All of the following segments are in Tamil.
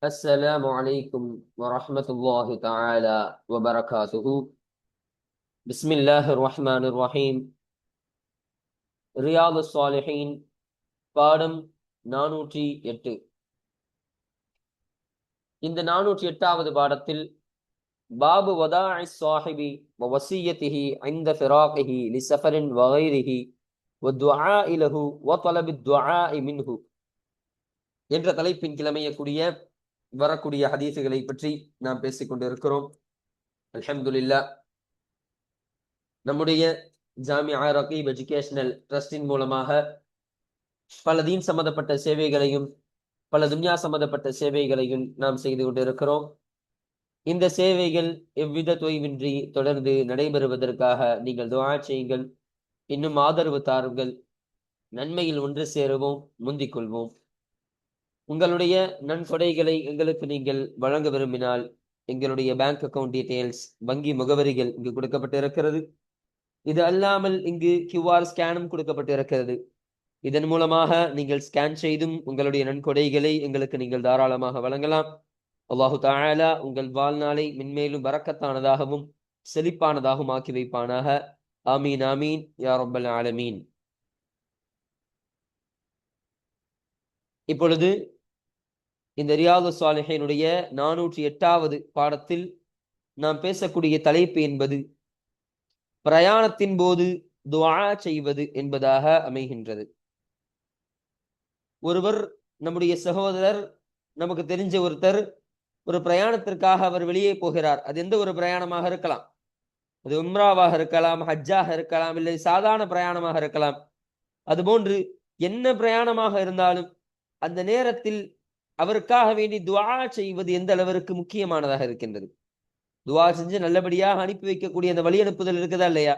السلام عليكم ورحمة الله تعالى وبركاته. بسم الله الرحمن الرحيم. رياض الصالحين பாடம் 408. இந்த 408வது பாடத்தில் பாபு வதாஇ ஸாஹிபி வ வஸியத்திஹி இன்த ஃபிராகிஹி லிஸஃபரின் வ கைரிஹி வ துஆஇ லஹு வ தலபி துஆஇ மின்ஹு என்ற தலைப்பின் கிளமையக்கூடிய வரக்கூடிய ஹதீஸுகளை பற்றி நாம் பேசிக் கொண்டிருக்கிறோம். அல்ஹம்துலில்லாஹ், நம்முடைய ஜாமியா ரகீப் எஜுகேஷனல் ட்ரஸ்டின் மூலமாக பல தீன் சம்பந்தப்பட்ட சேவைகளையும் பல துன்யா சம்பந்தப்பட்ட சேவைகளையும் நாம் செய்து கொண்டிருக்கிறோம். இந்த சேவைகள் எவ்வித தொய்வின்றி தொடர்ந்து நடைபெறுவதற்காக நீங்கள் துஆ செய்யுங்கள், இன்னும் ஆதரவு தாருங்கள். நன்மையில் ஒன்று சேருவோம், முந்திக் கொள்வோம். உங்களுடைய நன்கொடைகளை எங்களுக்கு நீங்கள் வழங்க விரும்பினால் எங்களுடைய பேங்க் அக்கவுண்ட் டீடைல்ஸ், வங்கி முகவரிகள் இங்கு கொடுக்கப்பட்டிருக்கிறது. இது அல்லாமல் இங்கு கியூஆர் ஸ்கேனும் கொடுக்கப்பட்டிருக்கிறது. இதன் மூலமாக நீங்கள் ஸ்கேன் செய்தும் உங்களுடைய நன்கொடைகளை எங்களுக்கு நீங்கள் தாராளமாக வழங்கலாம். அல்லாஹு தஆலா உங்கள் வாழ்நாளை மென்மேலும் பரக்கத்தானதாகவும் செழிப்பானதாகவும் ஆக்கி வைப்பானாக. ஆமீன் ஆமீன் யா ரப்பல் ஆலமீன். இப்பொழுது இந்த ரியாது ஸாலிஹீனுடைய 408வது பாடத்தில் நாம் பேசக்கூடிய தலைப்பு என்பது பிரயாணத்தின் போது துஆ செய்வது என்பதாக அமைகின்றது. ஒருவர், நம்முடைய சகோதரர், நமக்கு தெரிஞ்ச ஒருத்தர் ஒரு பிரயாணத்திற்காக அவர் வெளியே போகிறார். அது எந்த ஒரு பிரயாணமாக இருக்கலாம். அது உம்ராவாக இருக்கலாம், ஹஜ்ஜாக இருக்கலாம், இல்லை சாதாரண பிரயாணமாக இருக்கலாம். அதுபோன்று என்ன பிரயாணமாக இருந்தாலும் அந்த நேரத்தில் அவருக்காக வேண்டி துஆ செய்வது எந்த அளவிற்கு முக்கியமானதாக இருக்கின்றது. துஆ செஞ்சு நல்லபடியாக அனுப்பி வைக்கக்கூடிய அந்த வழி அனுப்புதல் இருக்குதா இல்லையா,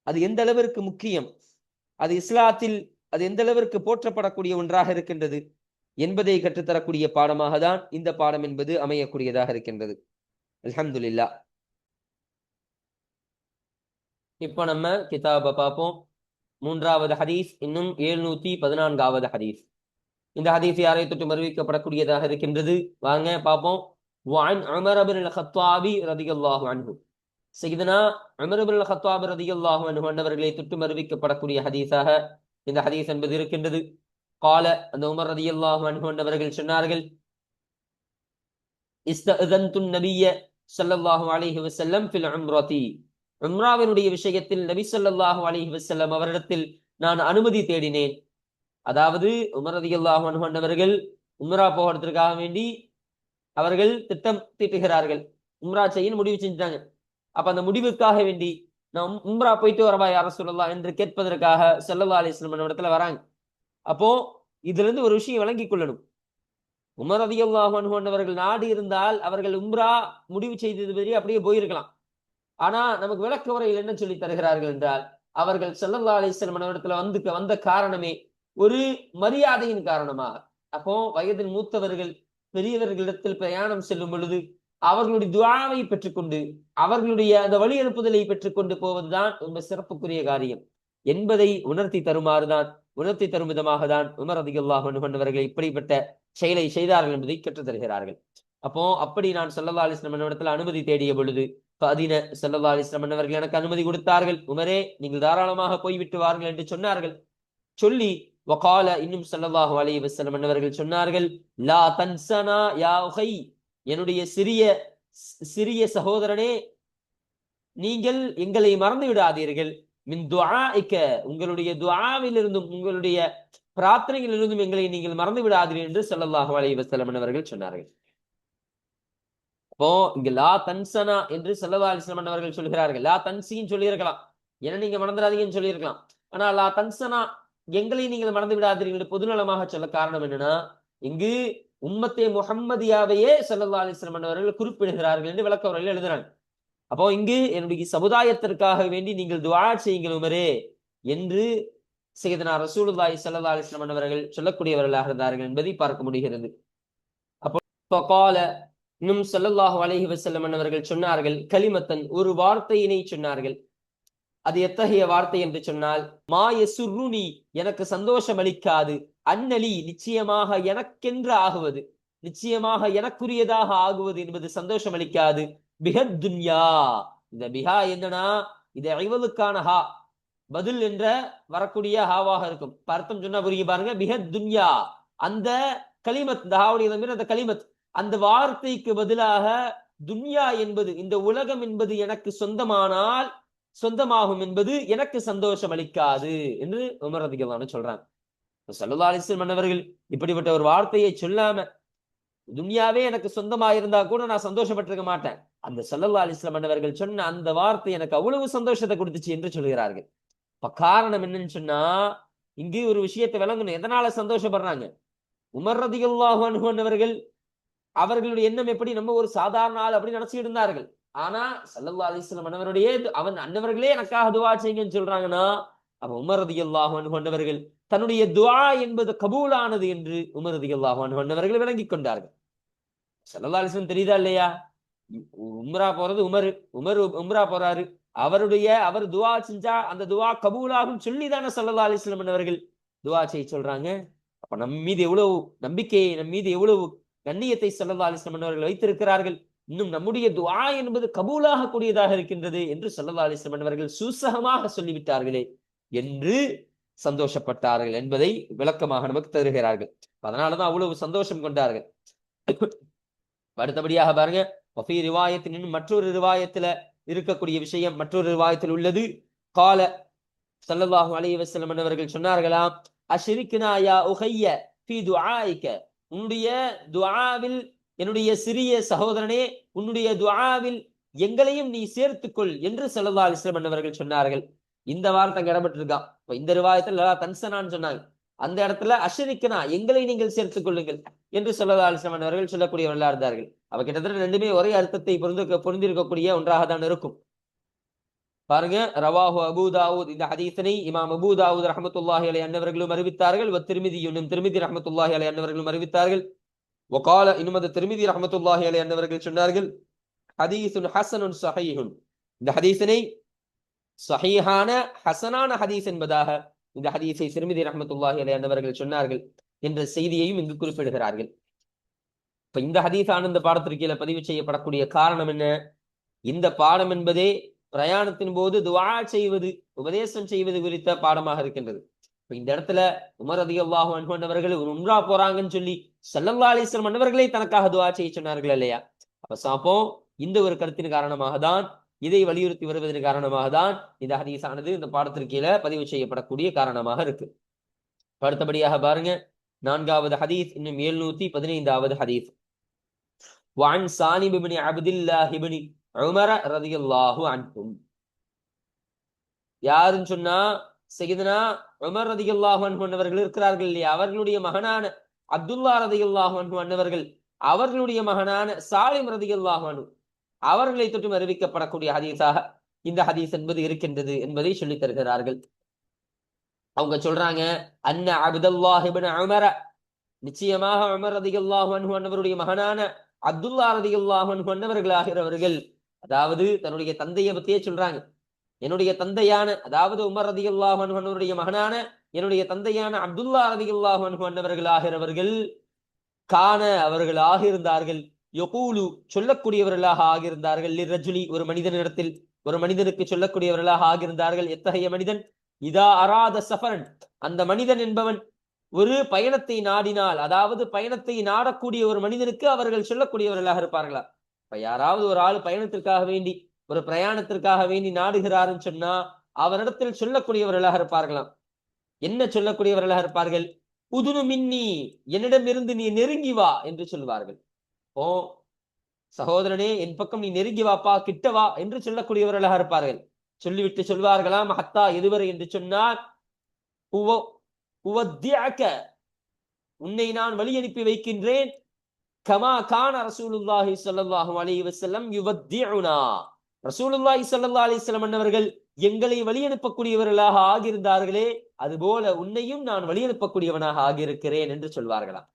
அது எந்த அளவிற்கு முக்கியம், அது இஸ்லாத்தில் அது எந்த அளவிற்கு போற்றப்படக்கூடிய ஒன்றாக இருக்கின்றது என்பதை கற்றுத்தரக்கூடிய பாடமாக தான் இந்த பாடம் என்பது அமையக்கூடியதாக இருக்கின்றது. அல்ஹம்துலில்லாஹ். இப்ப நம்ம கிதாபை பார்ப்போம். 3வது ஹதீஸ், இன்னும் 714வது ஹதீஸ். இந்த ஹதீஸ் யாரை தொட்டு அறிவிக்கப்படக்கூடியதாக இருக்கின்றது, வாங்க பார்ப்போம். وعن عمر بن الخطاب رضي الله عنه. سيدنا عمر بن الخطاب رضي الله عنه அன்னவர்களை தொட்டு அறிவிக்கப்படக்கூடிய ஹதீஸாக இந்த ஹதீஸ் என்பது இருக்கின்றது. قال, அந்த உமர் ரலியல்லாஹு அன்ஹு அன்னவர்கள் சொன்னார்கள், இஸ்தஅதன்து நபிய ஸல்லல்லாஹு அலைஹி வஸல்லம் ஃபில் உம்ரதி. உம்ராவினுடைய விஷயத்தில் நபி ஸல்லல்லாஹு அலைஹி வஸல்லம் அவரிடத்தில் நான் அனுமதி தேடினேன். அதாவது உமர் ரலியல்லாஹு அன்ஹு அன்னவர்கள் உம்ரா போகிறதுக்காக வேண்டி அவர்கள் திட்டம் தீட்டுகிறார்கள். உம்ரா செய்ய முடிவு செஞ்சாங்க. அப்ப அந்த முடிவுக்காக வேண்டி நான் உம்ரா போயிட்டு வரவா யா ரசூலல்லாஹ் என்று கேட்பதற்காக ஸல்லல்லாஹு அலைஹி வஸல்லம் இடத்துல வராங்க. அப்போ இதுல இருந்து ஒரு விஷயம் விளங்கிக் கொள்ளணும். உமர் ரலியல்லாஹு அன்ஹு அன்னவர்கள் நாடு இருந்தால் அவர்கள் உம்ரா முடிவு செய்தது பற்றி அப்படியே போயிருக்கலாம். ஆனா நமக்கு விளக்க உரையில் என்ன சொல்லி தருகிறார்கள் என்றால், அவர்கள் ஸல்லல்லாஹு அலைஹி வஸல்லம் இடத்துல வந்த காரணமே ஒரு மரியாதையின் காரணமாக. அப்போ வயதில் மூத்தவர்கள் பெரியவர்களிடத்தில் பிரயாணம் செல்லும் பொழுது அவர்களுடைய துஆவை பெற்றுக்கொண்டு அவர்களுடைய அந்த வழி அனுப்புதலை பெற்றுக்கொண்டு போவதுதான் ரொம்ப சிறப்புக்குரிய காரியம் என்பதை உணர்த்தி தரும் விதமாக தான் உமர் ரலியல்லாஹு அன்ஹு அன்னவர்கள் இப்படிப்பட்ட செயலை செய்தார்கள் என்பதை கற்றுத் தருகிறார்கள். அப்போ அப்படி நான் ஸல்லல்லாஹு அலைஹி வஸல்லம் இடத்துல அனுமதி தேடிய பொழுது ஃபஅதின, ஸல்லல்லாஹு அலைஹி வஸல்லம் அவர்கள் எனக்கு அனுமதி கொடுத்தார்கள். உமரே, நீங்கள் தாராளமாக போய்விட்டு வாருங்கள் என்று சொன்னார்கள். சொல்லி வகால, இன்னும் ஸல்லல்லாஹு அலைஹி வஸல்லம் அன்னவர்கள் சொன்னார்கள், லா தன்சனா யா உகை, என்னுடைய சிறிய சகோதரனே, நீங்கள் எங்களை மறந்து விடாதீர்கள். மின் துஆஇக, உங்களுடைய துஆவிலிருந்தும் உங்களுடைய பிரார்த்தனைகளிலிருந்தும் எங்களை நீங்கள் மறந்து விடாதீர்கள் என்று ஸல்லல்லாஹு அலைஹி வஸல்லம் அன்னவர்கள் சொன்னார்கள். அப்போ இங்க லா தன்சனா என்று ஸல்லல்லாஹு அலைஹி வஸல்லம் அன்னவர்கள் சொல்கிறார்கள். லா தன்சின்னு சொல்லியிருக்கலாம், ஏன்னா நீங்க மறந்துடாதீங்கன்னு சொல்லியிருக்கலாம். ஆனா லா தன்சனா, எங்களை நீங்கள் மறந்து விடாதீர்கள் பொதுநலமாக சொல்ல காரணம் என்னன்னா, இங்கு உம்மத்தே முஹம்மதியாவையே ஸல்லல்லாஹு அலைஹி வஸல்லம் அவர்கள் குறிப்பிடுகிறார்கள் என்று விளக்க உரையில் எழுதுறாங்க. அப்போ இங்கு என்னுடைய சமுதாயத்திற்காக வேண்டி நீங்கள் துஆ செய்யுங்கள் உமரே என்று சையதுனா ரசூலுல்லாஹி ஸல்லல்லாஹு அலைஹி வஸல்லம் அவர்கள் சொல்லக்கூடியவர்களாக இருந்தார்கள் என்பதை பார்க்க முடிகிறது. அப்போ ஃபகால, இன்னும் ஸல்லல்லாஹு அலைஹி வஸல்லம் அவர்கள் சொன்னார்கள், கலிமத்தன், ஒரு வார்த்தையினை சொன்னார்கள். அது எத்தகைய வார்த்தை என்று சொன்னால், மா யசுர்ருனி, எனக்கு சந்தோஷம் அளிக்காது, அன்னலி, நிச்சயமாக எனக்கென்று ஆகுவது, நிச்சயமாக எனக்குரியதாக ஆகுவது என்பது சந்தோஷம் அளிக்காது. பிஹத் துன்யா, இந்த பிஹா என்னன்னா இது ஐவலுக்கான ஹா பதில் என்ற வரக்கூடிய ஹாவாக இருக்கும். அர்த்தம் சொன்னா புரிய பாருங்க. பிஹத் துன்யா, அந்த கலிமத், இந்த ஹாவுடைய அந்த கலிமத், அந்த வார்த்தைக்கு பதிலாக துன்யா என்பது, இந்த உலகம் என்பது எனக்கு சொந்தமானால் சொந்தமாகும் என்பது எனக்கு சந்தோஷம் அளிக்காது என்று உமர் ரலியல்லாஹு அன்ஹு சொல்றாங்க. ஸல்லல்லாஹு அலைஹி வஸல்லம் மன்னவர்கள் இப்படிப்பட்ட ஒரு வார்த்தையை சொல்லாம, துன்யாவே எனக்கு சொந்தமா இருந்தா கூட நான் சந்தோஷப்பட்டிருக்க மாட்டேன், அந்த ஸல்லல்லாஹு அலைஹி வஸல்லம் மன்னவர்கள் சொன்ன அந்த வார்த்தை எனக்கு அவ்வளவு சந்தோஷத்தை கொடுத்துச்சு என்று சொல்கிறார்கள். இப்ப காரணம் என்னன்னு சொன்னா, இங்கு ஒரு விஷயத்தை விளங்கணும். எதனால சந்தோஷப்படுறாங்க? உமர் ரலியல்லாஹு அன்ஹு அவர்கள், அவர்களுடைய எண்ணம் எப்படி, நம்ம ஒரு சாதாரண ஆள் அப்படி நினைச்சிட்டு இருந்தார்கள். ஆனா ஸல்லல்லாஹு அலைஹி வஸல்லம் அன்னவருடைய அவன் அன்னவர்களே எனக்காக துஆ செய்யுங்கன்னு சொல்றாங்கன்னா, அப்ப உமர் ரலியல்லாஹு அன்ஹு அவர்கள் தன்னுடைய துஆ என்பது கபூலானது என்று உமர் ரலியல்லாஹு அன்ஹு அவர்கள் விளங்கிக் கொண்டார்கள். ஸல்லல்லாஹு அலைஹி வஸல்லம் தெரியுதா இல்லையா? உம்ரா போறது உமர், உம்ரா போறாரு, அவர் துஆ செஞ்சா அந்த துஆ கபூலாகும் சொல்லி தானே ஸல்லல்லாஹு அலைஹி வஸல்லம் அவர்கள் துஆ செய்ய சொல்றாங்க. அப்ப நம் மீது எவ்வளவு நம்பிக்கையை, நம் மீது எவ்வளவு கண்ணியத்தை ஸல்லல்லாஹு அலைஹி வஸல்லம் அவர்கள் வைத்திருக்கிறார்கள். இன்னும் நம்முடைய துஆ என்பது கபூலாக கூடியதாக இருக்கின்றது என்று ஸல்லல்லாஹு அலைஹி வஸல்லம் அவர்கள் சூசகமாக சொல்லிவிட்டார்களே என்று சந்தோஷப்பட்டார்கள் என்பதை விளக்கமாக நமக்கு தருகிறார்கள். அதனாலதான் அவ்வளவு சந்தோஷம் கொண்டார்கள். அடுத்தபடியாக பாருங்க, வஃபீ ரிவாயத்தின், இன்னும் மற்றொரு ரிவாயத்துல இருக்கக்கூடிய விஷயம், மற்றொரு ரிவாயத்தில் உள்ளது. கால ஸல்லல்லாஹு அலைஹி வஸல்லம் அவர்கள் சொன்னார்களாம், அஷ்ரிக்னா யா உஹய்ய ஃபீ துஆஇக, உன்னுடைய துஆவில், என்னுடைய சிறிய சகோதரனே, உன்னுடைய துஆவில் எங்களையும் நீ சேர்த்துக்கொள் என்று ஸல்லல்லாஹு அலைஹி வஸல்லம் அவர்கள் சொன்னார்கள். இந்த வார்த்தை இடம்பெற்றிருக்கான். இப்ப இந்த ரிவாயத்தில் தன்சனான்னு சொன்னாங்க, அந்த இடத்துல அஷ்ரிக்னா, எங்களை நீங்கள் சேர்த்துக் கொள்ளுங்கள் என்று ஸல்லல்லாஹு அலைஹி வஸல்லம் அவர்கள் சொல்லக்கூடியவர்களா இருந்தார்கள். அவ கிட்டத்தட்ட ரெண்டுமே ஒரே அர்த்தத்தை பொருந்திருக்கக்கூடிய ஒன்றாக தான் இருக்கும். பாருங்க, ரவாஹு அபூ தாவூத், இந்த ஹதீஸனை இமாம் அபூ தாவூத் ரஹ்மத்துல்லாஹி அலைஹி அன்னவர்களும் அறிவித்தார்கள். வத்திர்மிதி, இன்னும் திர்மிதி ரஹ்மத்துல்லாஹி அலைஹி அன்னவர்களும் அறிவித்தார்கள். வகால, இன்னும் அந்த திர்மிதி ரஹ்மத்துல்லாஹி அலைஹி அன்னவர்கள் சொன்னார்கள், ஹதீஸுன் ஹஸனுன் ஸஹீஹுன், இந்த ஹதீஸனை ஸஹீஹான ஹஸனான ஹதீஸ் என்பதாக இந்த ஹதீஸை திர்மிதி ரஹ்மத்துல்லாஹி அலைஹி அன்னவர்கள் சொன்னார்கள் என்ற செய்தியையும் இங்கு குறிப்பிடுகிறார்கள். இப்ப இந்த ஹதீஸான இந்த பாடத்திற்கு கீழே பதிவு செய்யப்படக்கூடிய காரணம் என்ன? இந்த பாடம் என்பதே பிரயாணத்தின் போது துஆ செய்வது, உபதேசம் செய்வது குறித்த பாடமாக இருக்கின்றது. இப்ப இந்த இடத்துல உமர் ரலியல்லாஹு அன்ஹு அவர்கள் ஒரு உம்ரா போறாங்கன்னு சொல்லி ஸல்லல்லாஹு அலைஹி வஸல்லம் அன்னவர்களே தனக்காக துஆ செய்ய சொன்னார்கள் இல்லையா? அப்ப சாப்போம், இந்த ஒரு கருத்தின் காரணமாக தான், இதை வலியுறுத்தி வருவதன் காரணமாக தான் இந்த ஹதீஸானது இந்த பாடத்திற்கு கீழே பதிவு செய்யப்படக்கூடிய காரணமாக இருக்கு. அடுத்தபடியாக பாருங்க, 4வது ஹதீஸ், இன்னும் 715வது ஹதீஸ். வஅன் சாலிம் இப்னு அப்துல்லாஹ் இப்னு உமர் ரலியல்லாஹு அன்ஹு, யாருன்னு சொன்னா சையதுனா உமர் ரலியல்லாஹு அன்ஹு அவர்கள் இருக்கிறார்கள் இல்லையா, அவர்களுடைய மகனான அப்துல்லாஹ் ரலியல்லாஹு அன்ஹு அவர்கள், அவர்களுடைய மகனான சாலிம் ரலியல்லாஹு அன்ஹு அவர்களை தொட்டும் அறிவிக்கப்படக்கூடிய ஹதீஸாக இந்த ஹதீஸ் என்பது இருக்கின்றது என்பதை சொல்லித் தருகிறார்கள். அவங்க சொல்றாங்க, அன்ன அப்துல்லாஹ் இப்னு உமர், நிச்சயமாக உமர் ரலியல்லாஹு அன்ஹு அவருடைய மகனான அப்துல்லாஹ் ரலியல்லாஹு அன்ஹு அவர்களாகிறவர்கள், அதாவது தன்னுடைய தந்தையை பத்தியே சொல்றாங்க, என்னுடைய தந்தையான, அதாவது உமர் ரலியல்லாஹு அன்ஹு அவருடைய மகனான என்னுடைய தந்தையான அப்துல்லாஹ் ரலியல்லாஹு அன்ஹு அவர்களாகிறவர்கள், கான அவர்கள் ஆகியிருந்தார்கள், யகூலு சொல்லக்கூடியவர்களாக ஆகியிருந்தார்கள், லிர்ரஜுலி ஒரு மனிதனிடத்தில், ஒரு மனிதனுக்கு சொல்லக்கூடியவர்களாக ஆகியிருந்தார்கள். எத்தகைய மனிதன்? இதா அராத சஃபரன், அந்த மனிதன் என்பவன் ஒரு பயணத்தை நாடினால், அதாவது பயணத்தை நாடக்கூடிய ஒரு மனிதனுக்கு அவர்கள் சொல்லக்கூடியவர்களாக இருப்பார்களா? இப்ப யாராவது ஒரு ஆள் பயணத்திற்காக வேண்டி, ஒரு பிரயாணத்திற்காக வேண்டி நாடுகிறாருன்னு சொன்னா அவரிடத்தில் சொல்லக்கூடியவர்களாக இருப்பார்களாம். என்ன சொல்லக்கூடியவர்களாக இருப்பார்கள்? உதுனு மின்னி, என்னிடம் இருந்து நீ நெருங்கி வா என்று சொல்வார்கள். ஓ சகோதரனே, என் பக்கம் நீ நெருங்கி வாப்பா, கிட்ட வா என்று சொல்லக்கூடியவர்களாக இருப்பார்கள். சொல்லிவிட்டு சொல்வார்களாம், ஹத்தா எதுவரை என்று சொன்னார், உன்னை நான் வழி அனுப்பி வைக்கின்றேன், கமா கான ரசூலுல்லாஹி ஸல்லல்லாஹு அலைஹி வஸல்லம் யுவத்திஉனா, ரசூலுல்லாஹி ஸல்லல்லாஹு அலைஹி வஸல்லம் அவர்கள் எங்களை வழி அனுப்பக்கூடியவர்களாக ஆகியிருந்தார்களே, அதுபோல உன்னையும் நான் வழி அனுப்பக்கூடியவனாக ஆகியிருக்கிறேன் என்று சொல்வார்களாம்.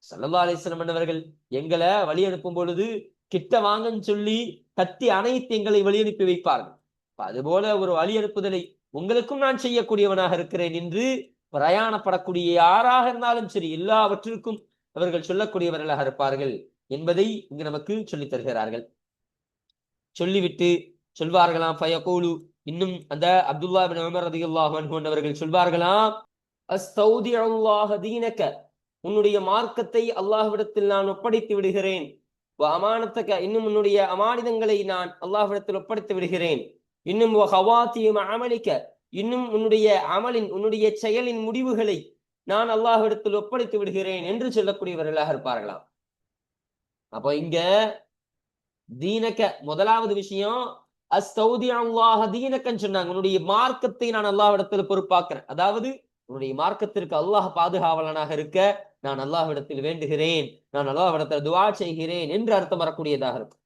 ஸல்லல்லாஹு அலைஹி வஸல்லம் அவர்கள் எங்களை வழி அனுப்பும் பொழுது கிட்ட வாங்கன்னு சொல்லி கத்தி அணைத்து எங்களை வழி அனுப்பி வைப்பார்கள். அதுபோல ஒரு வழி அனுப்புதலை உங்களுக்கும் நான் செய்யக்கூடியவனாக இருக்கிறேன் என்று பிரயாணப்படக்கூடிய யாராக இருந்தாலும் சரி, எல்லாவற்றிற்கும் அவர்கள் சொல்லக்கூடியவர்களாக இருப்பார்கள் என்பதை இங்கு நமக்கு சொல்லித் தருகிறார்கள். சொல்லிவிட்டு சொல்வார்களாம், ஃபயகூலு, இன்னும் அந்த அப்துல்லா இப்னு உமர் ரலியல்லாஹு அன்ஹு அவர்கள் சொல்வார்களாம், அஸ்தௌதிஉல்லாஹ தீனக, உன்னுடைய மார்க்கத்தை அல்லாஹ்விடத்தில் நான் ஒப்படைத்து விடுகிறேன். அமானத்தக, இன்னும் உன்னுடைய அமானிதங்களை நான் அல்லாஹ்விடத்தில் ஒப்படைத்து விடுகிறேன். இன்னும் ஹவாத்தியும் அமலிக்க, இன்னும் உன்னுடைய அமலின் உன்னுடைய செயலின் முடிவுகளை நான் அல்லாஹ்விடத்தில் ஒப்படைத்து விடுகிறேன் என்று சொல்லக்கூடியவர்களாக இருப்பார்களாம். அப்போ இங்க தீனக்க முதலாவது விஷயம் அஸ்தௌதிஉல்லாஹ தீனக்கன்னு சொன்னாங்க. உன்னுடைய மார்க்கத்தை நான் அல்லாஹ்விடத்தில் பொறுப்பாக்குறேன். அதாவது உன்னுடைய மார்க்கத்திற்கு அல்லாஹ் பாதுகாவலனாக இருக்க நான் அல்லாஹ்விடத்தில் வேண்டுகிறேன், நான் அல்லாஹ்விடத்தில் துஆ செய்கிறேன் என்று அர்த்தம் வரக்கூடியதாக இருக்கும்.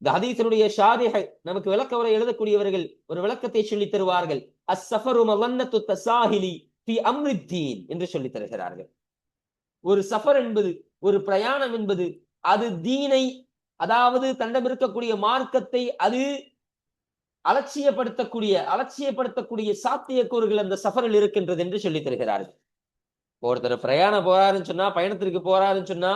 இந்த ஹதீஸினுடைய ஷாரிஹ் நமக்கு விளக்க உரை எழுதக்கூடியவர்கள் ஒரு விளக்கத்தை சொல்லித் தருவார்கள். அஸ்ஸஃபரு மலன்னத்து தஸாஹிலி ஃபி அம்ரித்தீன் என்று சொல்லித் தருகிறார்கள். ஒரு சஃபர் என்பது, ஒரு பிரயாணம் என்பது, அது தீனை, அதாவது தண்டம் இருக்கக்கூடிய மார்க்கத்தை அது அலட்சியப்படுத்தக்கூடிய சாத்தியக்கூறுகள் அந்த சஃபரில் இருக்கின்றது என்று சொல்லி தருகிறார்கள். ஒருத்தர் பிரயாணம் போறாருன்னு சொன்னா, பயணத்திற்கு போறாருன்னு சொன்னா,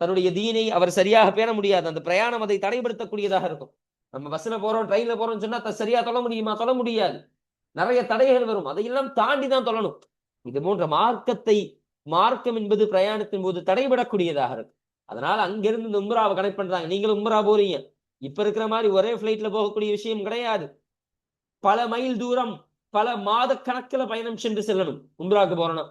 தன்னுடைய தீனை அவர் சரியாக பேண முடியாது. அந்த பிரயாணம் அதை தடைப்படுத்தக்கூடியதாக இருக்கும். நம்ம பஸ்ல போறோம், ட்ரெயின்ல போறோம்னு சொன்னா சரியா தொழ முடியுமா? தொழ முடியாது. நிறைய தடைகள் வரும். அதையெல்லாம் தாண்டி தான் தொழணும். இது போன்ற மார்க்கம் என்பது பிரயாணத்தின் போது தடைபடக்கூடியதாக இருக்கு. அதனால அங்கிருந்து இந்த உம்ராவை கனெக்ட் பண்றாங்க. நீங்களும் உம்ரா போறீங்க, இப்ப இருக்கிற மாதிரி ஒரே பிளைட்ல போகக்கூடிய விஷயம் கிடையாது. பல மைல் தூரம், பல மாத கணக்கில் பயணம் சென்று செல்லணும் உம்ராக்கு போறோம்னா.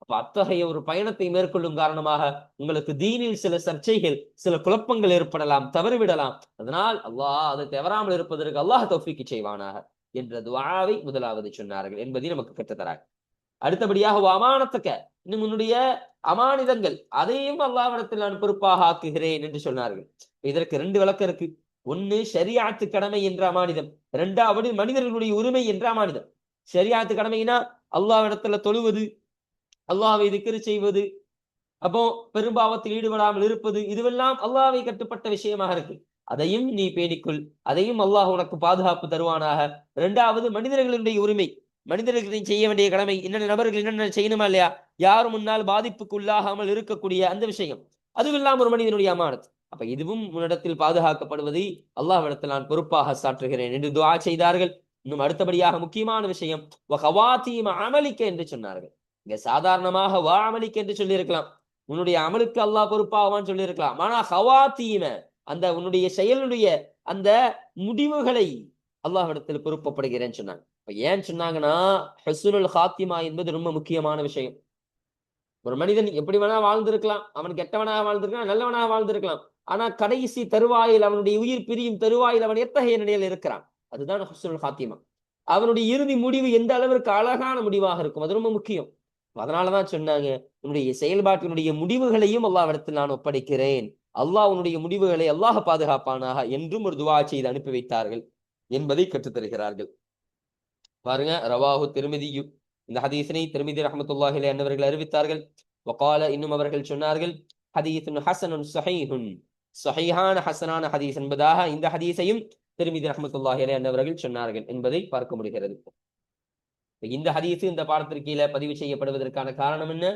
அப்ப அத்தகைய ஒரு பயணத்தை மேற்கொள்ளும் காரணமாக உங்களுக்கு தீனில் சில சர்ச்சைகள், சில குழப்பங்கள் ஏற்படலாம், தவறிவிடலாம். அதனால் அல்லாஹ் அதை தவறாமல் இருப்பதற்கு அல்லாஹ் தௌஃபீக் செய்வானாக என்ற துஆவை முதலாவது சொன்னார்கள் என்பதை நமக்கு கற்றுத்தராங்க. அடுத்தபடியாக அமானத்துக்க, இன்னும் உன்னுடைய அமானிதங்கள் அதையும் அல்லாஹ்விடத்தில் நான் பொறுப்பாக ஆக்குகிறேன் என்று சொன்னார்கள். இதற்கு ரெண்டு விளக்கம் இருக்கு. ஒன்னு ஷரியாத்து கடமை என்ற அமானிதம், இரண்டாவது மனிதர்களுடைய உரிமை என்ற அமானிதம். ஷரியாத்து கடமைனா அல்லாஹ்விடத்துல தொழுவது, அல்லாஹ்வை திக்ர் செய்வது, அப்போ பெரும்பாவத்தில் ஈடுபடாமல் இருப்பது, இதுவெல்லாம் அல்லாஹ்வை கட்டுப்பட்ட விஷயமாக இருக்கு. அதையும் நீ பேணிக்கொள், அதையும் அல்லாஹ் உனக்கு பாதுகாப்பு தருவானாக. இரண்டாவது மனிதர்களுடைய உரிமை, மனிதர்களுக்கு செய்ய வேண்டிய கடமை, என்னென்ன நபர்கள் என்னென்ன செய்யணுமா இல்லையா, யாரும் முன்னால் பாதிப்புக்கு உள்ளாகாமல் இருக்கக்கூடிய அந்த விஷயம், அதுவெல்லாம் ஒரு மனிதனுடைய அமானத். அப்ப இதுவும் உன்னிடத்தில் பாதுகாக்கப்படுவதை அல்லாஹ்விடத்தில் நான் பொறுப்பாக சாற்றுகிறேன் என்று துஆ செய்தார்கள். இன்னும் அடுத்தபடியாக முக்கியமான விஷயம் அமலிக்க என்று சொன்னார்கள். இங்க சாதாரணமாக வா அமலிக்க என்று சொல்லி இருக்கலாம், உன்னுடைய அமலுக்கு அல்லாஹ் பொறுப்பாவான்னு சொல்லி இருக்கலாம். ஆனா ஹவாத்தீம, அந்த உன்னுடைய செயலுடைய அந்த முடிவுகளை அல்லாஹ்விடத்தில் பொறுப்பப்படுகிறேன்னு சொன்னாங்க. ஏன் சொன்னாங்கன்னா, ஹுஸ்னுல் ஹாத்திமா என்பது ரொம்ப முக்கியமான விஷயம். ஒரு மனிதன் எப்படி வேணா வாழ்ந்திருக்கலாம், அவன் கெட்டவனாக வாழ்ந்திருக்கலாம், நல்லவனாக வாழ்ந்திருக்கலாம். ஆனா கடைசி தருவாயில், அவனுடைய உயிர் பிரியும் தருவாயில் அவன் எத்தகைய நிலையில் இருக்கிறான், அதுதான் ஹுஸ்னுல் ஹாத்திமா. அவனுடைய இறுதி முடிவு எந்த அளவிற்கு அழகான முடிவாக இருக்கும், அது ரொம்ப முக்கியம். அதனாலதான் சொன்னாங்க, உன்னுடைய செயல்பாட்டினுடைய முடிவுகளையும் அல்லாஹ்விடத்தில் நான் ஒப்படைக்கிறேன், அல்லாஹ் உன்னுடைய முடிவுகளை அல்லாஹ் பாதுகாப்பானாக என்றும் ஒரு துஆ செய்து அனுப்பி வைத்தார்கள் என்பதை கற்றுத்தருகிறார்கள். பாருங்க, ரவாஹு திர்மிதியு, இந்த ஹதீஸினை திர்மிதி ரஹ்மத்துல்லாஹி அலைஹி அன்னவர்கள் அறிவித்தார்கள். வகால, இன்னும் அவர்கள் சொன்னார்கள், ஹதீஸுன் ஹஸனுன் ஸஹீஹுன், ஸஹீஹான ஹஸனான ஹதீஸ் என்பதாக இந்த ஹதீஸையும் திர்மிதி ரஹ்மத்துல்லாஹி அலைஹி அன்னவர்கள் சொன்னார்கள் என்பதை பார்க்க முடிகிறது. இந்த ஹதீஸ் இந்த பாடத்திற்கு கீழே பதிவு செய்யப்படுவதற்கான காரணம் என்ன?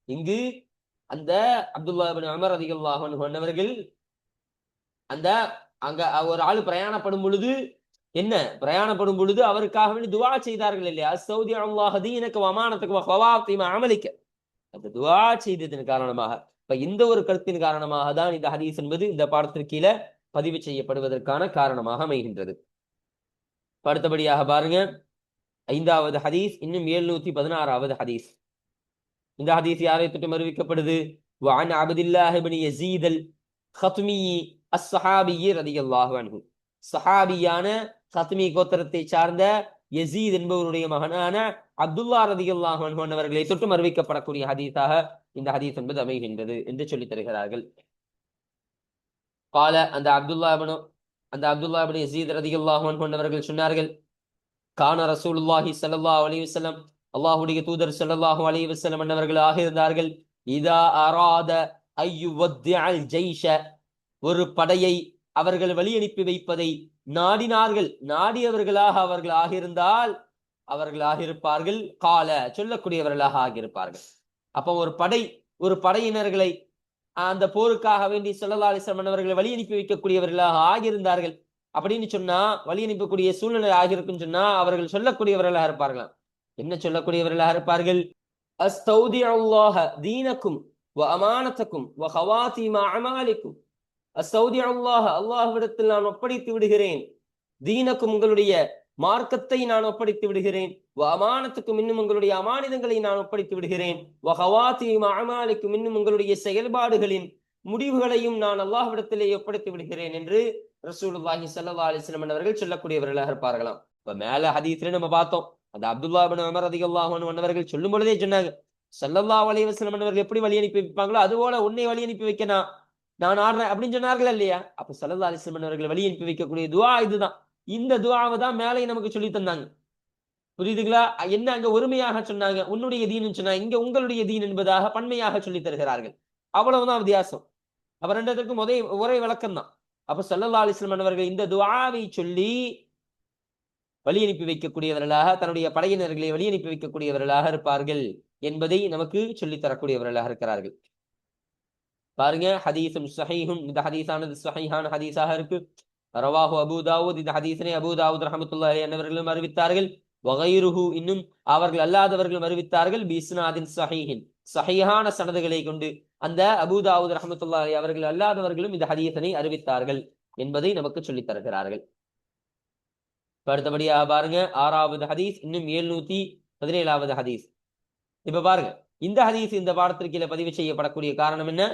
இங்கு அந்த அப்துல்லா இப்னு உமர் ரலியல்லாஹு அன்ஹு அன்னவர்கள் அந்த அங்க ஒரு ஆளு பிரயாணப்படும் பொழுது அவருக்காக வேண்டி துஆ செய்தார்கள் இல்லையா, அஸ்தௌதிஉல்லாஹ தீனக வ அமானதக வ ஹவாத்திம அமலிக. அந்த துஆ செய்ததன் காரணமாக, இப்ப இந்த ஒரு கருத்தின் காரணமாக தான் இந்த ஹதீஸ் என்பது இந்த பாடத்திற்கு கீழே பதிவு செய்யப்படுவதற்கான காரணமாக அமைகின்றது. அடுத்தபடியாக பாருங்க, 5வது ஹதீஸ், இன்னும் 716வது ஹதீஸ். இந்த ஹதீஸ் யாரை தொட்டு அறிவிக்கப்படுது? வஅன் அப்துல்லாஹ் இப்னு யஸீத் அல் ஹத்மி அஸ்ஸஹாபி ரலியல்லாஹு அன்ஹு, சஹாபியான ஹத்மி கோத்திரத்தை சார்ந்த யஸீத் என்பவருடைய மகனான அப்துல்லா ரலியல்லாஹு அன்ஹு அவர்களை தொட்டு அறிவிக்கப்படக்கூடிய ஹதீஸாக இந்த ஹதீஸ் என்பது அமைகின்றது என்று சொல்லித் தருகிறார்கள். قال, அந்த அப்துல்லா இப்னு யஸீத் ரலியல்லாஹு அன்ஹு அவர்கள் சொன்னார்கள், கான ரசூலுல்லாஹி ஸல்லல்லாஹு அலைஹி வஸல்லம், அல்லாஹ்வுடைய தூதர் ஸல்லல்லாஹு அலைஹி வஸல்லம் அவர்களாக இருந்தார்கள், இதா அராத அய்யுவத்திஅல் ஜைஷ, ஒரு படையை அவர்கள் வழி அனுப்பி வைப்பதை நாடியவர்களாக அவர்கள் ஆகியிருந்தால் அவர்கள் ஆகியிருப்பார்கள், கால சொல்லக்கூடியவர்களாக ஆகியிருப்பார்கள். அப்போ ஒரு படை ஒரு படையினர்களை அந்த போருக்காக வேண்டி ஸல்லல்லாஹு அலைஹி வஸல்லம் அவர்களை வழி அனுப்பி வைக்கக்கூடியவர்களாக ஆகியிருந்தார்கள் அப்படின்னு சொன்னா, வழி அனுப்பக்கூடிய சூழ்நிலை ஆகியிருக்குன்னு சொன்னா அவர்கள் சொல்லக்கூடியவர்களாக இருப்பார்களாம். என்ன சொல்லக்கூடியவர்களாக இருப்பார்கள்? அஸ்தௌதிஉல்லாஹ தீனக்கும் வ அமானத்தக்கும் வ ஹவாதீம அமாலிக்கும். அஸ்தௌதிஉல்லாஹ அல்லாஹ்விடத்தில் நான் ஒப்படைத்து விடுகிறேன். தீனக்கும் உங்களுடைய மார்க்கத்தை நான் ஒப்படைத்து விடுகிறேன். வ அமானத்துக்கும் இன்னும் உங்களுடைய அமானிதங்களை நான் ஒப்படைத்து விடுகிறேன். வ ஹவாதீம அமாலிக்கும் இன்னும் உங்களுடைய செயல்பாடுகளின் முடிவுகளையும் நான் அல்லாஹ்விடத்திலே ஒப்படைத்து விடுகிறேன் என்று ரசூலுல்லாஹி ஸல்லல்லாஹு அலைஹி வஸல்லம் அவர்கள் சொல்லக்கூடியவர்களாக இருப்பார்களாம். இப்ப மேல ஹதீஸ்ல நம்ம பார்த்தோம், அந்த அப்துல்லா இப்னு உமர் ரலியல்லாஹு அன்ஹு அவர்கள் சொல்லும் பொழுதே சொன்னாங்க, ஸல்லல்லாஹு அலைஹி வஸல்லம் அவர்கள் எப்படி வழி அனுப்பி வைப்பாங்களோ அதுபோல உன்னை வழி அனுப்பி வைக்க நான் ஆடுறேன் அப்படின்னு சொன்னார்கள் இல்லையா? அப்ப ஸல்லல்லாஹு அலைஹி வஸல்லம் அவர்கள் வழி அனுப்பி வைக்கக்கூடிய துஆ இதுதான். இந்த துஆவை தான் மேலே நமக்கு சொல்லி தந்தாங்க. புரியுதுங்களா? என்ன அங்க ஒருமையாக சொன்னாங்க, உன்னுடைய தீன் சொன்னாங்க, இங்க உங்களுடைய தீன் என்பதாக பன்மையாக சொல்லி தருகிறார்கள். அவ்வளவுதான் வித்தியாசம். அப்ப ரெண்டுத்துக்கும் ஒரே விளக்கம் தான். அப்ப ஸல்லல்லாஹு அலைஹி வஸல்லம் அவர்கள் இந்த துஆவை சொல்லி வழி அனுப்பி வைக்கக்கூடியவர்களாக, தன்னுடைய படையினர்களை வழி அனுப்பி வைக்கக்கூடியவர்களாக இருப்பார்கள் என்பதை நமக்கு சொல்லித் தரக்கூடியவர்களாக இருக்கிறார்கள். பாருங்க, ஹதீஸும் ஸஹீஹும், இந்த ஹதீஸானது ஸஹீஹான ஹதீஸாக இருக்கு. ரவாஹு அபூ தாவூத், இந்த ஹதீஸனை அபூ தாவூத் ரஹ்மத்துல்லாஹி அலைஹி அவர்களும் அறிவித்தார்கள். வகைருஹு, இன்னும் அவர்கள் அல்லாதவர்களும் அறிவித்தார்கள். பிஸ்னாதின் ஸஹீஹின், ஸஹீஹான சனதுகளை கொண்டு அந்த அபூ தாவூத் ரஹ்மத்துல்லாஹி அலைஹி அவர்கள் அல்லாதவர்களும் இந்த ஹதீஸனை அறிவித்தார்கள் என்பதை நமக்கு சொல்லித் தருகிறார்கள். அடுத்தபடியாக பாருங்க, 6வது ஹதீஸ், இன்னும் 717வது ஹதீஸ். இப்ப பாருங்க, இந்த ஹதீஸ் இந்த பாடத்திற்கு கீழே பதிவு செய்யப்படக்கூடிய காரணம் என்ன?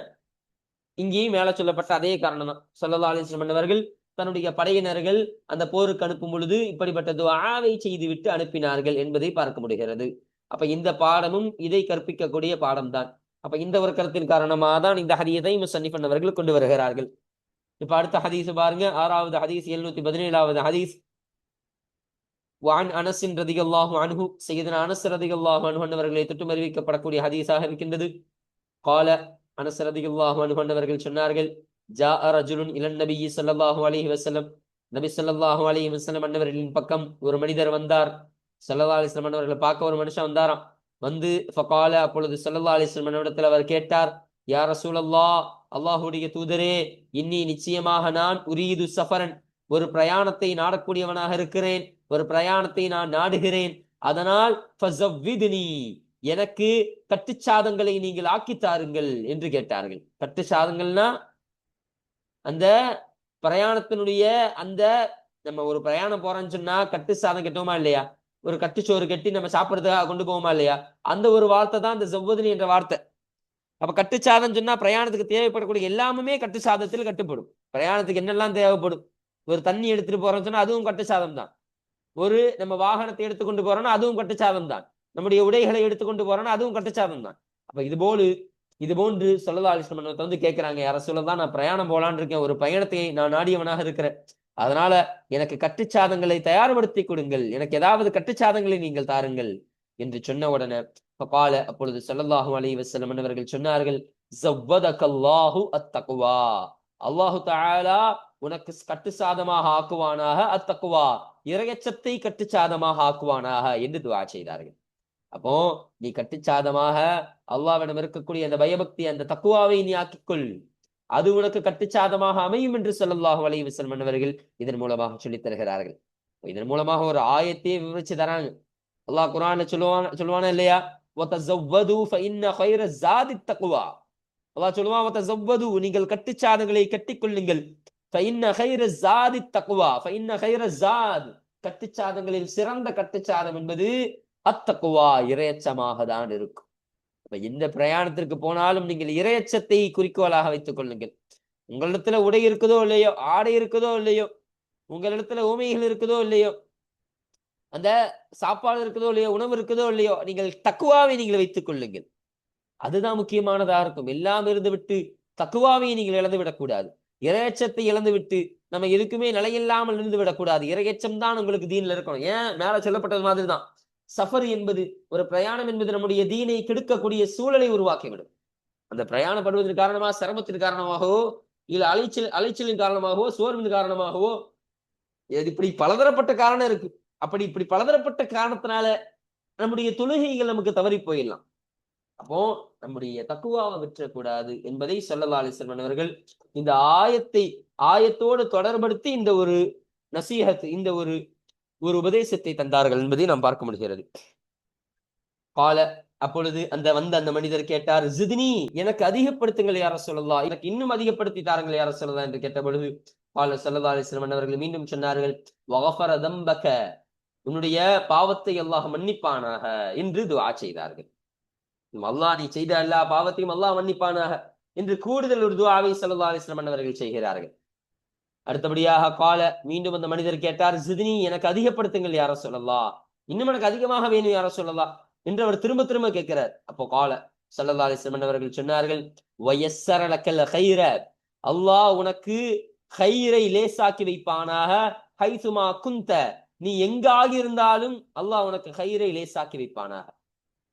இங்கேயும் மேல சொல்லப்பட்ட அதே காரணம் தான். ஸல்லல்லாஹு அலைஹி வஸல்லம் அவர்கள் தன்னுடைய படையினர்கள் அந்த போருக்கு அனுப்பும் பொழுது இப்படிப்பட்ட துஆவை செய்துவிட்டு அனுப்பினார்கள் என்பதை பார்க்க முடிகிறது. அப்ப இந்த பாடமும் இதை கற்பிக்கக்கூடிய பாடம் தான். அப்ப இந்த ஒரு கருத்தின் காரணமாக தான் இந்த ஹதீஸை முஸன்னிஃப் அவர்கள் கொண்டு வருகிறார்கள். இப்ப அடுத்த ஹதீஸ் பாருங்க, 6வது ஹதீஸ், 717வது ஹதீஸ். وعن انس رضي الله عنه, سيدنا انس رضي الله عنه அவர்களை தொட்டு அறிவிக்கப்படக்கூடிய ஹதீஸாக இருக்கின்றது. قال انس رضي الله عنه அவர்கள் சொன்னார்கள், جاء رجل الى النبي صلى الله عليه وسلم, நபி ஸல்லல்லாஹு அலைஹி வஸல்லம் அன்னவர்களின் பக்கம் ஒரு மனிதர் வந்தார். ஸல்லல்லாஹு அலைஹி வஸல்லம் அவர்களை பார்க்க ஒரு மனுஷன் வந்தாராம். வந்து فقال, அப்பொழுது ஸல்லல்லாஹு அலைஹி வஸல்லம் அவரிடத்தில் அவர் கேட்டார், யா ரசூலல்லாஹ், அல்லாஹ்வுடைய தூதரே, இன்னி நிச்சயமாக நான் உரீது சஃபரன், ஒரு பிரயாணத்தை நாடக்கூடியவனாக இருக்கிறேன், ஒரு பிரயாணத்தை நான் நாடுகிறேன், அதனால் ஃபஸவ்வித்னி, எனக்கு கட்டுச்சாதங்களை நீங்கள் ஆக்கித்தாருங்கள் என்று கேட்டார்கள். கட்டுச்சாதங்கள்னா அந்த பிரயாணத்தினுடைய அந்த நம்ம ஒரு பிரயாணம் போறோம்னு சொன்னா கட்டு சாதம் கட்டுவோமா இல்லையா? ஒரு கட்டுச்சோறு கட்டி நம்ம சாப்பிடுறதுக்காக கொண்டு போவோமா இல்லையா? அந்த ஒரு வார்த்தை தான் இந்த ஜவ்வதினி என்ற வார்த்தை. அப்ப கட்டுச்சாதம் சொன்னா பிரயாணத்துக்கு தேவைப்படக்கூடிய எல்லாமே கட்டுச்சாதத்தில் கட்டுப்படும். பிரயாணத்துக்கு என்னெல்லாம் தேவைப்படும்? ஒரு தண்ணி எடுத்துட்டு போறோம்னு சொன்னா அதுவும் கட்டுச்சாதம் தான். ஒரு நம்ம வாகனத்தை எடுத்துக்கொண்டு போறோம்னா அதுவும் கட்டுச்சாதம் தான். நம்முடைய உடைகளை எடுத்துக்கொண்டு போறோம்னா அதுவும் கட்டுச்சாதம் தான். அப்ப இது போன்று ஸல்லல்லாஹு அலைஹி வஸல்லம் வந்து கேட்கிறாங்க, யா ரசூலல்லாஹ், நான் பிரயாணம் போலான்னு இருக்கேன், ஒரு பயணத்தை நான் நாடியவனாக இருக்கிறேன், அதனால எனக்கு கட்டுச்சாதங்களை தயார்படுத்தி கொடுங்கள், எனக்கு ஏதாவது கட்டுச்சாதங்களை நீங்கள் தாருங்கள் என்று சொன்ன உடனே ஃபகால, அப்பொழுது ஸல்லல்லாஹு அலைஹி வஸல்லம் அவர்கள் சொன்னார்கள், ஸவ்வதகல்லாஹு அத்தக்வா, அல்லாஹு தஆலா உனக்கு கட்டுச்சாதமாக ஆக்குவானாக, அத்தக்வா, இறையச்சத்தை கட்டுச்சாதமாக ஆக்குவானாக என்று துஆ செய்தார்கள். அப்போ நீ கட்டுச்சாதமாக அல்லாஹ்விடம் இருக்கக்கூடிய அந்த பயபக்தி, அந்த தக்குவாவை நீ ஆக்கிக்கொள், அது உனக்கு கட்டுச்சாதமாக அமையும் என்று ஸல்லல்லாஹு அலைஹி வஸல்லம் அவர்கள் இதன் மூலமாக சொல்லித் தருகிறார்கள். இதன் மூலமாக ஒரு ஆயத்தையே விவரிச்சு தராங்க. அல்லாஹ் குர்ஆன்ல சொல்லுவானா இல்லையா? வதஸவ்வது ஃபஇன்ன கைர ஸாதித் தக்வா. அல்லாஹ் சொல்லுவான், வதஸவ்வது, நீங்கள் கட்டுச்சாதங்களை கட்டிக்கொள்ளுங்கள், ஃபஇன்ன கைர ஸாதித் தக்வா, ஃபஇன்ன கைர ஸாத், கட்டுச்சாதங்களில் சிறந்த கட்டுச்சாதம் என்பது அத்தக்குவா, இறையச்சமாக தான் இருக்கும். அப்ப எந்த பிரயாணத்திற்கு போனாலும் நீங்கள் இறையச்சத்தை குறிக்கோளாக வைத்துக் கொள்ளுங்கள். உங்களிடத்துல உடை இருக்குதோ இல்லையோ, ஆடை இருக்குதோ இல்லையோ, உங்களிடத்துல ஊமைகள் இருக்குதோ இல்லையோ, அந்த சாப்பாடு இருக்குதோ இல்லையோ, உணவு இருக்குதோ இல்லையோ, நீங்கள் தக்குவாவை நீங்கள் வைத்துக் கொள்ளுங்கள். அதுதான் முக்கியமானதா இருக்கும். எல்லாம் இருந்து விட்டு தக்குவாவை நீங்கள் இழந்து விடக்கூடாது. இறையச்சத்தை இழந்து விட்டு நம்ம எதுக்குமே நிலையில்லாமல் இருந்து விடக்கூடாது. இறையச்சம் தான் உங்களுக்கு தீன்ல இருக்கணும். ஏன் மேல சொல்லப்பட்டது மாதிரிதான், சஃபர் என்பது, ஒரு பிரயாணம் என்பது நம்முடைய தீனை கெடுக்கக்கூடிய சூழலை உருவாக்கிவிடும். அந்த பிரயாணப்படுவதன் காரணமாக, சிரமத்தின் காரணமாகவோ, இல்ல அலைச்சலின் காரணமாகவோ, சோர்வின் காரணமாகவோ, இப்படி பலதரப்பட்ட காரணம் இருக்கு. இப்படி பலதரப்பட்ட காரணத்தினால நம்முடைய தொழுகைகள் நமக்கு தவறி போயிடலாம். அப்போ நம்முடைய தக்குவாவை விற்றக்கூடாது என்பதை ஸல்லல்லாஹு அலைஹி வஸல்லம் அவர்கள் இந்த ஆயத்தோடு தொடர்படுத்தி இந்த ஒரு நசீஹத், இந்த ஒரு உபதேசத்தை தந்தார்கள் என்பதை நாம் பார்க்க முடிகிறது. கால அப்பொழுது அந்த மனிதர் கேட்டார், ஜித்னி, எனக்கு அதிகப்படுத்துங்கள் யா ரசூலல்லாஹ், எனக்கு இன்னும் அதிகப்படுத்தி தாருங்கள் யா ரசூலல்லாஹ் என்று கேட்ட பொழுது கால ஸல்லல்லாஹு அலைஹி வஸல்லம் அவர்கள் மீண்டும் சொன்னார்கள், வகஃபர தம்பக, உன்னுடைய பாவத்தை அல்லாஹ் மன்னிப்பானாக என்று துஆ செய்தார்கள். அல்லாஹ் நீ செய்த எல்லா பாவத்தையும் அல்லாஹ் மன்னிப்பானாக என்று கூடுதல் ஒரு துஆவை ஸல்லல்லாஹு அலைஹி வஸல்லம் அவர்கள் செய்கிறார்கள். அடுத்தபடியாக கால மீண்டும் அந்த மனிதர் கேட்டார், ஜித்னி, எனக்கு அதிகப்படுத்துங்கள் யா ரசூலல்லாஹ், இன்னும் எனக்கு அதிகமாக வேணும் யா ரசூலல்லாஹ் என்று அவர் திரும்ப திரும்ப கேட்கிறார். அப்போ கால ஸல்லல்லாஹு அலைஹி வஸல்லம் அவர்கள் சொன்னார்கள், வயஸ்ஸர லக்கல் கைர, அல்லாஹ் உனக்கு கைரை லேசாக்கி வைப்பானாக, ஹைசுமா குந்த, நீ எங்காக இருந்தாலும் அல்லாஹ் உனக்கு கைரை லேசாக்கி வைப்பானாக.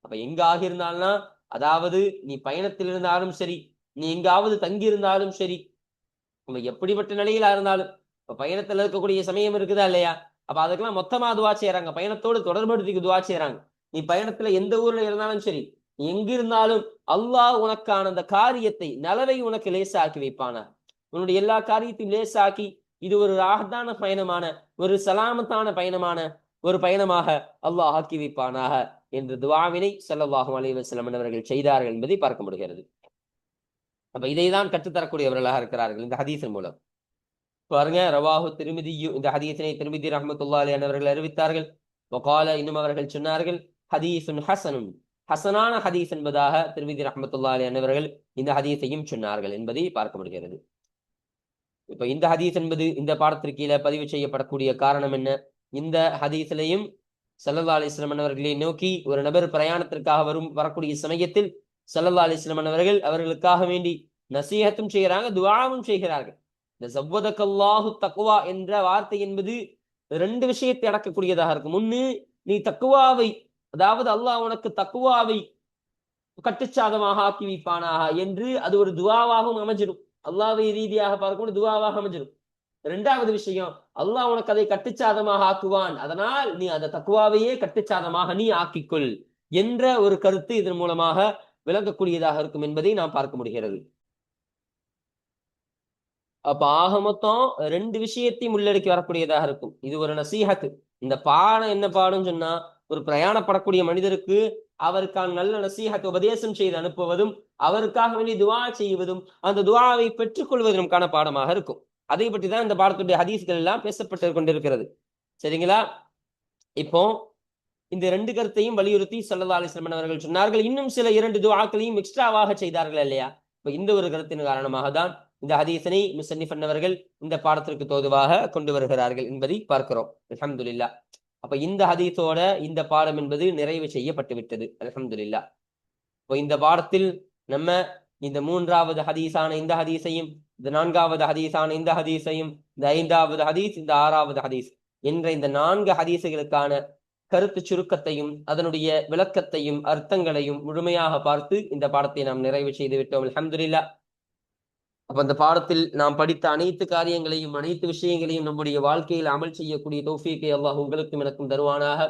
அப்ப எங்காக இருந்தால்னா, அதாவது நீ பயணத்தில் இருந்தாலும் சரி, நீ எங்காவது தங்கி இருந்தாலும் சரி, நம்ம எப்படிப்பட்ட நிலையில இருந்தாலும், இப்ப பயணத்துல இருக்கக்கூடிய சமயம் இருக்குதா இல்லையா, அப்ப அதுக்கெல்லாம் மொத்தமா துவா செய்யறாங்க, பயணத்தோடு தொடர்படுத்தி துவா செய்யறாங்க. நீ பயணத்துல எந்த ஊர்ல இருந்தாலும் சரி, நீ எங்கிருந்தாலும் அல்லாஹ் உனக்கான அந்த காரியத்தை, நலவை உனக்கு லேசாக்கி வைப்பானா, உன்னுடைய எல்லா காரியத்தையும் லேசாக்கி இது ஒரு ராகத்தான பயணமான, ஒரு சலாமத்தான பயணமான ஒரு பயணமாக அல்லாஹ் ஆக்கி வைப்பானாக என்ற துஆவினை ஸல்லல்லாஹு அலைஹி வஸல்லம் அவர்கள் செய்தார்கள் என்பதை பார்க்க முடிகிறது. அப்ப இதைதான் கற்றுத்தரக்கூடியவர்களாக இருக்கிறார்கள் இந்த ஹதீஸின் மூலம். பாருங்க, ரவாஹு திர்மிதி, இந்த ஹதீஸினை திர்மிதி ரஹ்மத்துல்லாஹி அலைஹி அவர்கள் அறிவித்தார்கள். வகால, இன்னும் அவர்கள் சொன்னார்கள், ஹதீஸுன் ஹஸனுன், ஹஸனான ஹதீஸ் என்பதாக திர்மிதி ரஹ்மத்துல்லாஹி அலைஹி அவர்கள் இந்த ஹதீஸையும் சொன்னார்கள் என்பதை பார்க்க முடிகிறது. இப்ப இந்த ஹதீஸ் என்பது இந்த பாடத்திற்கு கீழே பதிவு செய்யப்படக்கூடிய காரணம் என்ன? இந்த ஹதீஸிலையும் ஸல்லல்லாஹு அலைஹி வஸல்லம் அவர்களை நோக்கி ஒரு நபர் பிரயாணத்திற்காக வரக்கூடிய சமயத்தில் ஸல்லல்லாஹு அலைஹி வஸல்லம் அவர்கள் அவர்களுக்காக வேண்டி நசீஹத்தும் செய்கிறாங்க, துஆவும் செய்கிறார்கள். இந்த ஸவ்வதக்கல்லாஹு தக்வா என்ற வார்த்தை என்பது ரெண்டு விஷயத்தை அடக்கக்கூடியதாக இருக்கும். ஒண்ணு, நீ தக்குவாவை, அதாவது அல்லாஹ் உனக்கு தக்குவாவை கட்டுச்சாதமாக ஆக்கி வைப்பானாக என்று அது ஒரு துஆவாகவும் அமைஞ்சிடும். அல்லாஹ்வை ரீதியாக பார்க்கும்போது துஆவாக அமைஞ்சிடும். இரண்டாவது விஷயம், அல்லாஹ் உனக்கு அதை கட்டுச்சாதமாக ஆக்குவான், அதனால் நீ அந்த தக்குவாவையே கட்டுச்சாதமாக நீ ஆக்கிக்கொள் என்ற ஒரு கருத்து இதன் மூலமாக விளங்கக்கூடியதாக இருக்கும் என்பதை நாம் பார்க்க முடிகிறது. அப்ப ஆக மொத்தம் ரெண்டு விஷயத்தையும் உள்ளடக்கி வரக்கூடியதாக இருக்கும். இது ஒரு நசீஹத்து. இந்த பாடம் என்ன பாடம் சொன்னா, ஒரு பிரயாணப்படக்கூடிய மனிதருக்கு அவருக்கான நல்ல நசீஹத் உபதேசம் செய்து அனுப்புவதும், அவருக்காக வேண்டி துஆ செய்வதும், அந்த துஆவை பெற்றுக் கொள்வதற்கான பாடமாக இருக்கும். அதை பற்றி தான் இந்த பாடத்துடைய ஹதீஸ்கள் எல்லாம் பேசப்பட்டு கொண்டிருக்கிறது. சரிங்களா? இப்போ இந்த ரெண்டு கருத்தையும் வலியுறுத்தி ஸல்லல்லாஹு அலைஹி வஸல்லம் அவர்கள் சொன்னார்கள். இன்னும் சில இரண்டு துஆக்களையும் எக்ஸ்ட்ராவாக செய்தார்கள் இல்லையா? இப்ப இந்த ஒரு கருத்தின் காரணமாக தான் இந்த ஹதீஸனை முஸன்னிஃப் அவர்கள் இந்த பாடத்திற்கு தோதுவாக கொண்டு வருகிறார்கள் என்பதை பார்க்கிறோம். அல்ஹம்துலில்லாஹ். அப்ப இந்த ஹதீஸோட இந்த பாடம் என்பது நிறைவு செய்யப்பட்டு விட்டது. அல்ஹம்துலில்லாஹ். இப்போ இந்த பாடத்தில் நம்ம இந்த மூன்றாவது ஹதீஸான இந்த ஹதீஸையும், இந்த நான்காவது ஹதீஸான இந்த ஹதீஸையும், இந்த ஐந்தாவது ஹதீஸ், இந்த ஆறாவது ஹதீஸ் என்ற இந்த 4 ஹதீஸுகளுக்கான கருத்து சுருக்கத்தையும் அதனுடைய விளக்கத்தையும் அர்த்தங்களையும் முழுமையாக பார்த்து இந்த பாடத்தை நாம் நிறைவு செய்து விட்டோம். அல்ஹம்துலில்லாஹ். அப்ப அந்த பாடத்தில் நாம் படித்த அனைத்து காரியங்களையும், அனைத்து விஷயங்களையும் நம்முடைய வாழ்க்கையில் அமல் செய்யக்கூடிய தௌஃபீக்கை அல்லாஹ் உங்களுக்கும் எனக்கும் தருவானாக.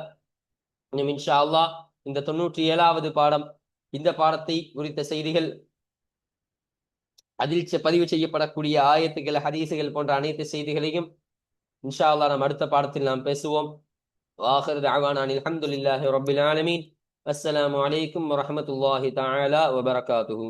இன்ஷா அல்லாஹ் இந்த 97வது பாடம், இந்த பாடத்தை குறித்த செய்திகள், அதில் பதிவு செய்யப்படக்கூடிய ஆயத்துகள், ஹதீஸுகள் போன்ற அனைத்து செய்திகளையும் இன்ஷா அல்லாஹ் நாம் அடுத்த பாடத்தில் நாம் பேசுவோம். வாஹிர் தஅவானா அல்ஹம்துலில்லாஹி ரப்பில் ஆலமீன். அஸ்ஸலாமு அலைக்கும் வரஹ்மத்துல்லாஹி தஆலா வபரகாத்துஹு.